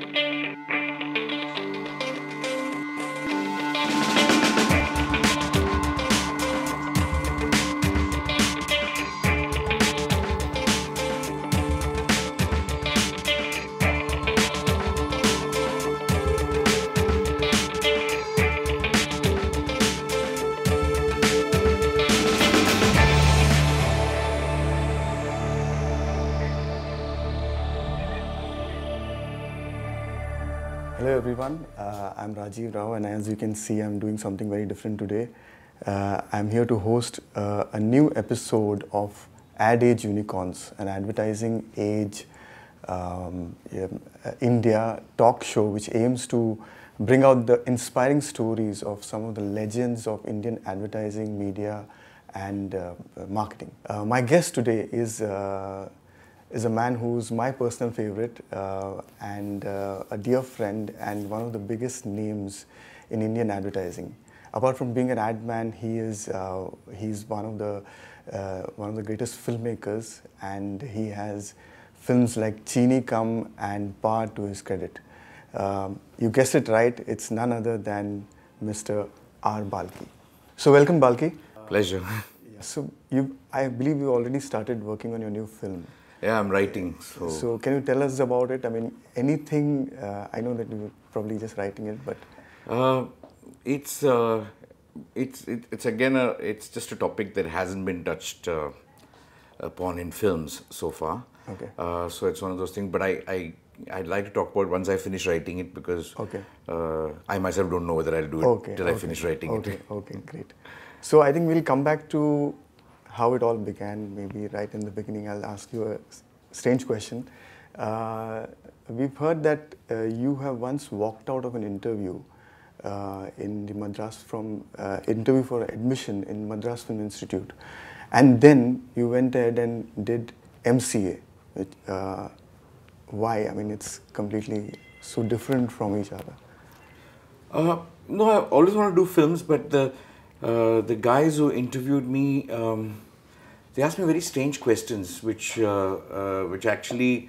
Hello everyone, I'm Rajiv Rao, and as you can see, I'm doing something very different today. I'm here to host a new episode of AdAge Unicorns, an advertising age India talk show which aims to bring out the inspiring stories of some of the legends of Indian advertising, media and marketing. My guest today is a man who's my personal favorite and a dear friend and one of the biggest names in Indian advertising. Apart from being an ad man, he's one of the greatest filmmakers, and he has films like Cheeni Kam and Pa to his credit. You guessed it right, it's none other than Mr. R. Balki. So welcome, Balki. Pleasure. So I believe you already started working on your new film. Yeah, I'm writing. So can you tell us about it? I mean, anything, I know that you were probably just writing it, but... It's just a topic that hasn't been touched upon in films so far. Okay. So it's one of those things, but I'd like to talk about it once I finish writing it, because I myself don't know whether I'll do it till I finish writing it. Okay, great. So I think we'll come back to how it all began, maybe right in the beginning. I'll ask you a strange question. We've heard that you have once walked out of an interview in the interview for admission in Madras Film Institute, and then you went ahead and did MCA. Why? I mean, it's completely so different from each other. No, I always want to do films, but the guys who interviewed me, they asked me very strange questions, which actually,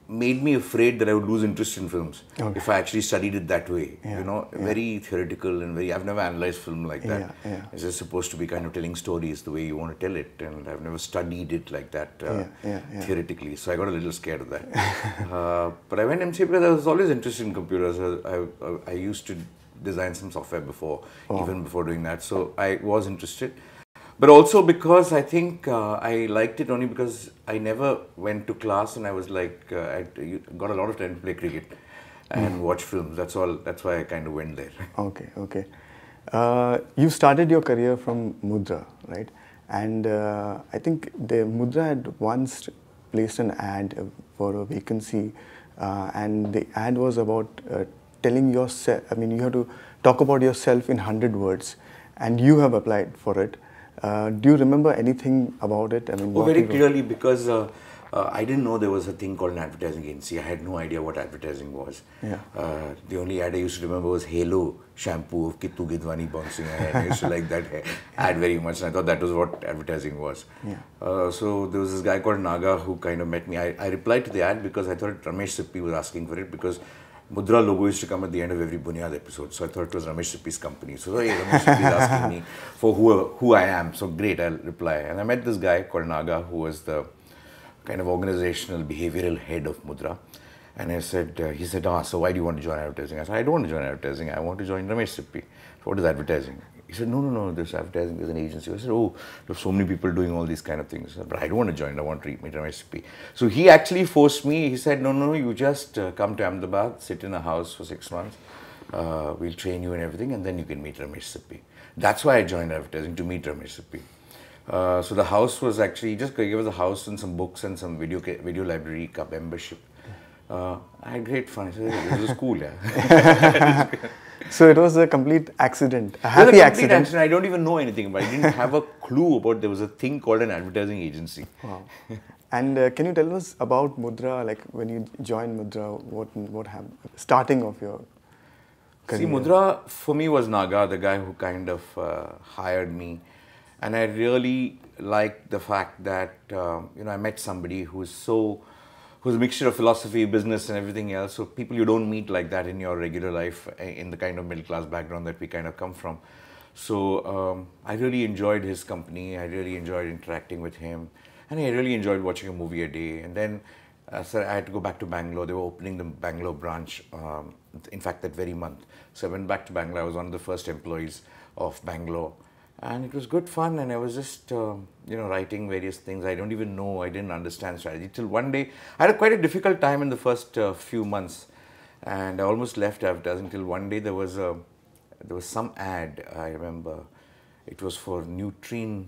made me afraid that I would lose interest in films if I actually studied it that way. Very theoretical and I've never analyzed film like that. It's just supposed to be kind of telling stories the way you want to tell it, and I've never studied it like that theoretically. So I got a little scared of that. But I went MCA because I was always interested in computers. I used to design some software before, even before doing that. So I was interested. But also because I think I liked it only because I never went to class, and I was like, I got a lot of time to play cricket and watch films. That's all. That's why I kind of went there. Okay. You started your career from Mudra, right? And I think the Mudra had once placed an ad for a vacancy, and the ad was about telling yourself, I mean, you have to talk about yourself in 100 words, and you have applied for it. Do you remember anything about it? I mean, very clearly, because I didn't know there was a thing called an advertising agency. I had no idea what advertising was. The only ad I used to remember was Halo shampoo of Kittu Gidwani bouncing ahead. I used to like that ad very much, and I thought that was what advertising was. So there was this guy called Naga who kind of met me. I replied to the ad because I thought Ramesh Sippy was asking for it, because Mudra logo used to come at the end of every Bunyad episode, so I thought it was Ramesh Sippy's company. So hey, Ramesh Sippy is asking me for who I am, so great, I'll reply. And I met this guy called Naga, who was the kind of organizational behavioral head of Mudra. And I said, he said, so why do you want to join advertising? I said, I don't want to join advertising, I want to join Ramesh Sippy. So what is advertising? He said, no, there's advertising, there's an agency. I said, oh, there's so many people doing all these kind of things. Said, but I don't want to join, I want to meet Ramesh Sippy. So he actually forced me. He said, no, you just come to Ahmedabad, sit in a house for 6 months. We'll train you and everything, and then you can meet Ramesh Sippy. That's why I joined advertising, to meet Ramesh Sippy. So the house was actually, he just gave us a house and some books and some video library membership. I had great fun. I said, this was cool, yeah. So it was a complete accident, a happy accident. I don't even know anything about it. I didn't have a clue about there was a thing called an advertising agency. Wow. And can you tell us about Mudra, like when you joined Mudra, what happened, starting of your career? See, Mudra for me was Naga, the guy who kind of hired me. And I really liked the fact that, I met somebody who is so who's a mixture of philosophy, business, and everything else. So people you don't meet like that in your regular life, in the kind of middle class background that we kind of come from. So I really enjoyed his company. I really enjoyed interacting with him, and I really enjoyed watching a movie a day. And then so I had to go back to Bangalore. They were opening the Bangalore branch, in fact, that very month. So I went back to Bangalore. I was one of the first employees of Bangalore. And it was good fun, and I was just, writing various things. I don't even know, I didn't understand strategy. Till one day, I had quite a difficult time in the first few months. And I almost left advertising till one day there was some ad, I remember. It was for Nutrien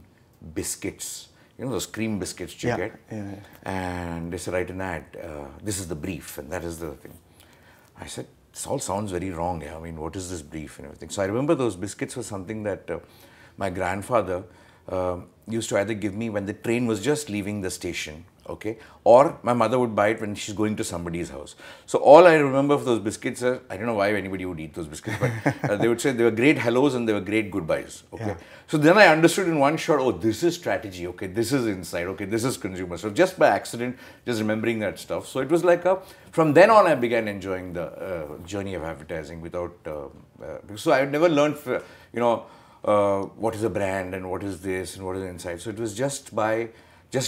biscuits. You know those cream biscuits you get? Yeah. And they said, write an ad. This is the brief, and that is the thing. I said, this all sounds very wrong. Yeah? I mean, what is this brief and everything? So I remember those biscuits were something that my grandfather used to either give me when the train was just leaving the station, okay, or my mother would buy it when she's going to somebody's house. So all I remember of those biscuits are, I don't know why anybody would eat those biscuits, but they would say they were great hellos and they were great goodbyes, okay. Yeah. So then I understood in one shot, oh, this is strategy, okay, this is insight, okay, this is consumer. So just by accident, just remembering that stuff. So it was like from then on I began enjoying the journey of advertising without, so I had never learned, what is a brand and what is this and what is insight. So it was just by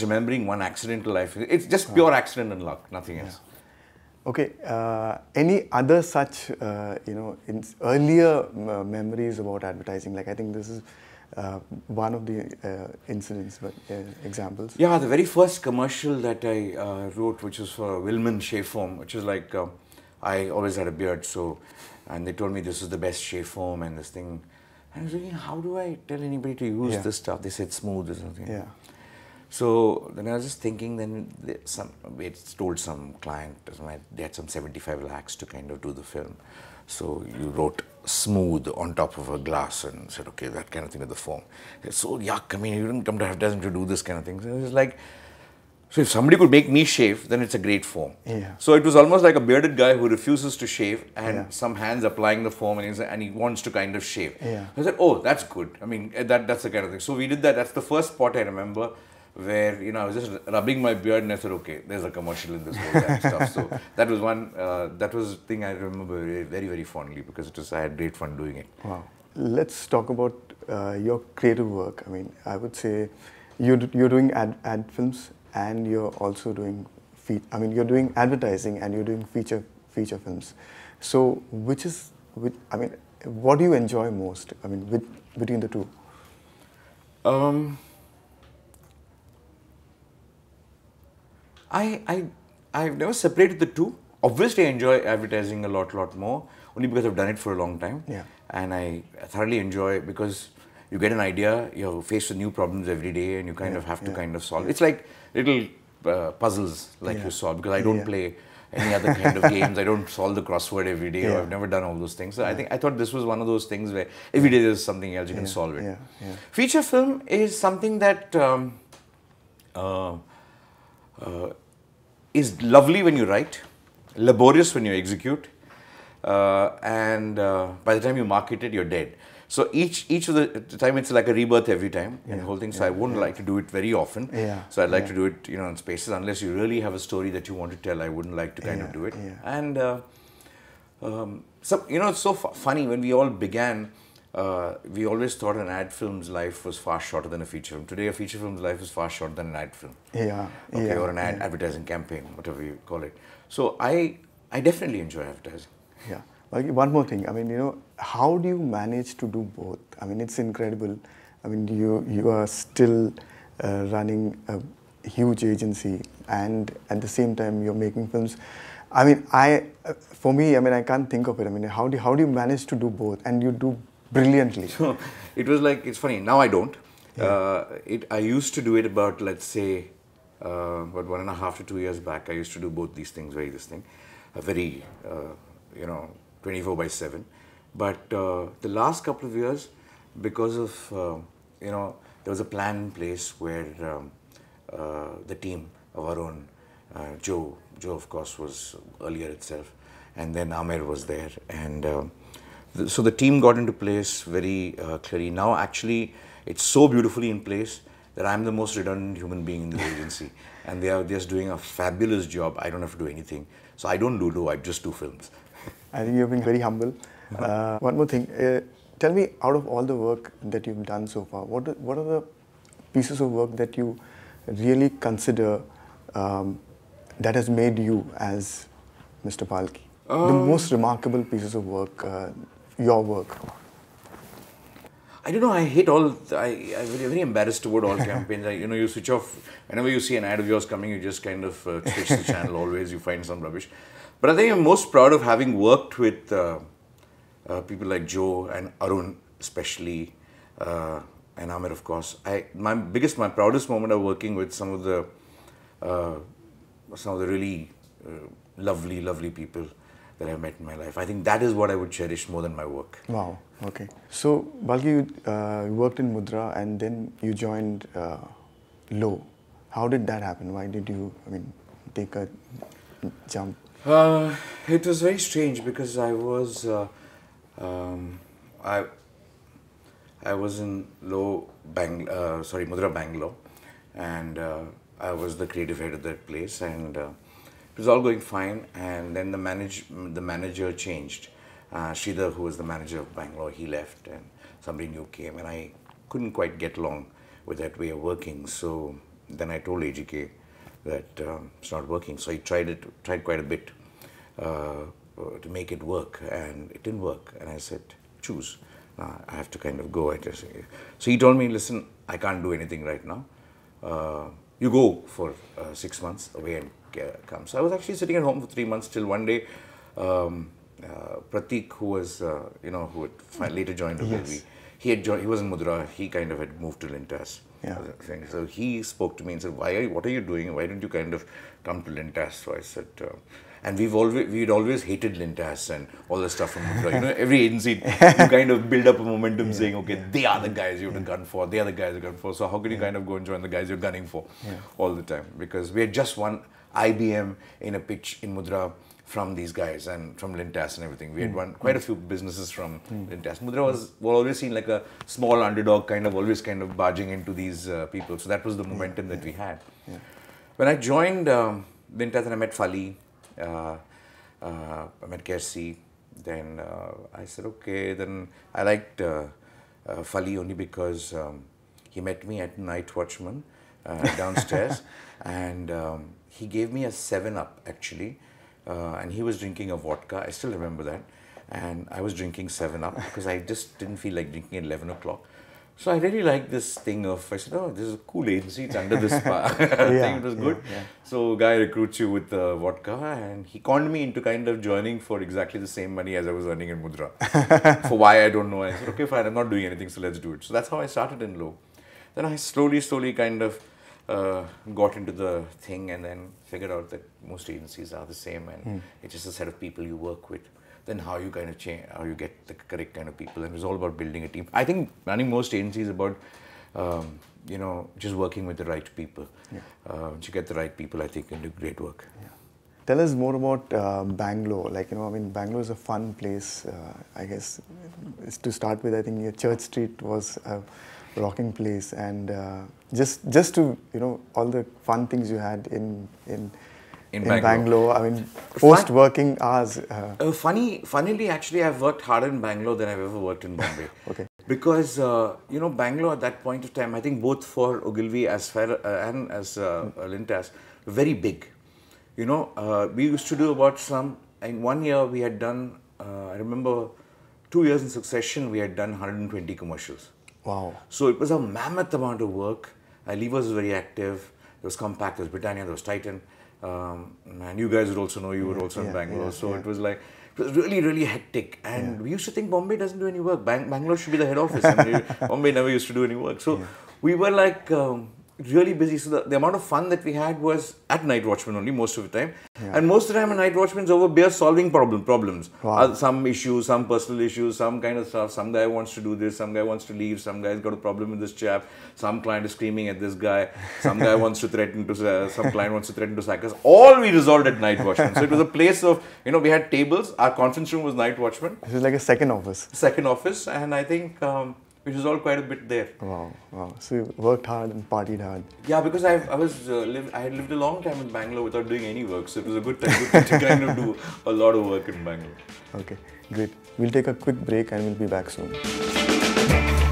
remembering one accidental life. It's just pure accident and luck, nothing else. Okay. Any other such, earlier memories about advertising? Like I think this is one of the incidents, but examples. Yeah, the very first commercial that I wrote, which was for Wilman Shave Foam, which is like, I always had a beard, and they told me this is the best shave foam and this thing. And I was thinking, how do I tell anybody to use this stuff? They said smooth or something. Yeah. So then I was just thinking, then we told some client, they had some 75 lakhs to kind of do the film. So you wrote smooth on top of a glass and said, okay, that kind of thing with the foam. It's so yuck, I mean, you didn't come to advertising to do this kind of thing. So it was like, so if somebody could make me shave, then it's a great foam. Yeah. So it was almost like a bearded guy who refuses to shave and some hands applying the foam and he wants to kind of shave. Yeah. I said, oh, that's good. I mean, that's the kind of thing. So we did that. That's the first spot I remember where, I was just rubbing my beard and I said, okay, there's a commercial in this whole kind of stuff. So that was one, that was the thing I remember very, very fondly because I had great fun doing it. Wow. Let's talk about your creative work. I mean, I would say you're doing ad films. And you're also doing, you're doing advertising and you're doing feature films. So, what do you enjoy most? I mean, between the two. I've never separated the two. Obviously, I enjoy advertising a lot more, only because I've done it for a long time. Yeah. And I thoroughly enjoy it because you get an idea, you're faced with new problems every day and you kind of have to kind of solve. It's like little puzzles like you solve, because I don't play any other kind of games. I don't solve the crossword every day. Or I've never done all those things. So I thought this was one of those things where every day there's something else, you can solve it. Feature film is something that is lovely when you write, laborious when you execute, and by the time you market it, you're dead. So each of the time it's like a rebirth every time in the whole thing. So I wouldn't like to do it very often. So I'd like to do it, in spaces. Unless you really have a story that you want to tell, I wouldn't like to kind of do it. And so it's so funny when we all began. We always thought an ad film's life was far shorter than a feature film. Today, a feature film's life is far shorter than an ad film. Or an advertising campaign, whatever you call it. So I definitely enjoy advertising. Yeah. One more thing. I mean, how do you manage to do both? I mean, it's incredible. I mean, you are still running a huge agency, and at the same time you're making films. I mean, for me, I can't think of it. I mean, how do you manage to do both? And you do brilliantly. So it was like, it's funny. Now I don't. I used to do it about, let's say, about 1.5 to 2 years back. I used to do both these things, very 24/7. But the last couple of years, because of, there was a plan in place where the team of our own, Joe of course was earlier itself, and then Amir was there. And so the team got into place very clearly. Now actually it's so beautifully in place that I'm the most redundant human being in this agency, and they are just doing a fabulous job. I don't have to do anything. So I don't do low, I just do films. I think you've been very humble. One more thing. Tell me, out of all the work that you've done so far, what are the pieces of work that you really consider that has made you as Mr. Balki? The most remarkable pieces of work, your work. I don't know, I hate all, I'm very embarrassed about all campaigns. You switch off, whenever you see an ad of yours coming, you just kind of switch the channel always, you find some rubbish. But I think I'm most proud of having worked with people like Joe and Arun especially, and Amir of course. My proudest moment of working with some of the really lovely people that I've met in my life. I think that is what I would cherish more than my work. Wow, okay. So, Balki, you worked in Mudra and then you joined Low. How did that happen? Why did you, take a jump? It was very strange because I was in Mudra Bangalore, and I was the creative head of that place, and it was all going fine. And then the manager changed. Sridhar, who was the manager of Bangalore, he left, and somebody new came, and I couldn't quite get along with that way of working. So then I told AGK that it's not working. So he tried quite a bit to make it work, and it didn't work. And I said, choose. I have to kind of go. So he told me, listen, I can't do anything right now. You go for 6 months away and come. So I was actually sitting at home for 3 months till one day, Pratik, who was, who had later joined Ogilvy, he was in Mudra, he kind of had moved to Lintas. Yeah. So he spoke to me and said, what are you doing? Why don't you kind of come to Lintas? So I said, and we'd always hated Lintas and all the stuff from Mudra. Every agency, you kind of build up a momentum saying, okay, they are the guys you have to gun for, they are the guys you gun for. So how can you kind of go and join the guys you're gunning for all the time? Because we had just won IBM in a pitch in Mudra from these guys and from Lintas and everything. We had won quite a few businesses from Lintas. Mudra was always seen like a small underdog, always barging into these people. So that was the momentum that we had. Yeah. When I joined Lintas and I met Fali, I met Kersi, then I said, okay, then I liked Fali only because he met me at Night Watchman downstairs, and he gave me a 7-Up actually. And he was drinking a vodka, I still remember that, and I was drinking 7-Up because I just didn't feel like drinking at 11 o'clock. So I really liked this thing of, I said, oh, this is a cool agency, it's under this spa. I think it was good. Yeah. So guy recruits you with vodka, and he conned me into kind of joining for exactly the same money as I was earning in Mudra. For why, I don't know. I said, okay, fine, I'm not doing anything, so let's do it. So that's how I started in Low. Then I slowly kind of got into the thing and then figured out that most agencies are the same, and it's just a set of people you work with. Then how you kind of change, how you get the correct kind of people, and it was all about building a team. I think running most agencies is about, just working with the right people. Yeah. Once you get the right people, I think you can do great work. Yeah. Tell us more about Bangalore. Bangalore is a fun place. I guess to start with, I think your Church Street was a rocking place, and just to all the fun things you had in Bangalore. Post working hours. Funnily, actually, I've worked harder in Bangalore than I've ever worked in Bombay. Okay. Because Bangalore at that point of time, I think both for Ogilvy and as Lintas, very big. We used to do about in 1 year we had done. I remember 2 years in succession we had done 120 commercials. Wow. So it was a mammoth amount of work. Levers was very active. There was Compact, there was Britannia, there was Titan. And you guys would also know, you were also in Bangalore. It was like, it was really, really hectic. And we used to think Bombay doesn't do any work. Bangalore should be the head office. Bombay never used to do any work. So we were like really busy. So the amount of fun that we had was at Night Watchman only most of the time. Yeah. And most of the time at Night Watchman's over beer solving problems. Wow. Some issues, some personal issues, some kind of stuff. Some guy wants to do this, some guy wants to leave, some guy's got a problem with this chap, some client is screaming at this guy, some guy wants to threaten to, some client wants to threaten to sack us. All we resolved at Night Watchman. So it was a place of, we had tables, our conference room was Night Watchman. It was like a second office. Second office, and I think which was all quite a bit there. Wow, wow. So you worked hard and partied hard. Yeah, because I had lived a long time in Bangalore without doing any work, so it was a good time to kind of do a lot of work in Bangalore. Okay, great. We'll take a quick break and we'll be back soon.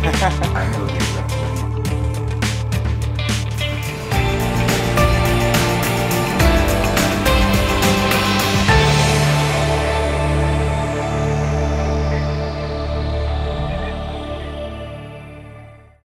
I'm okay.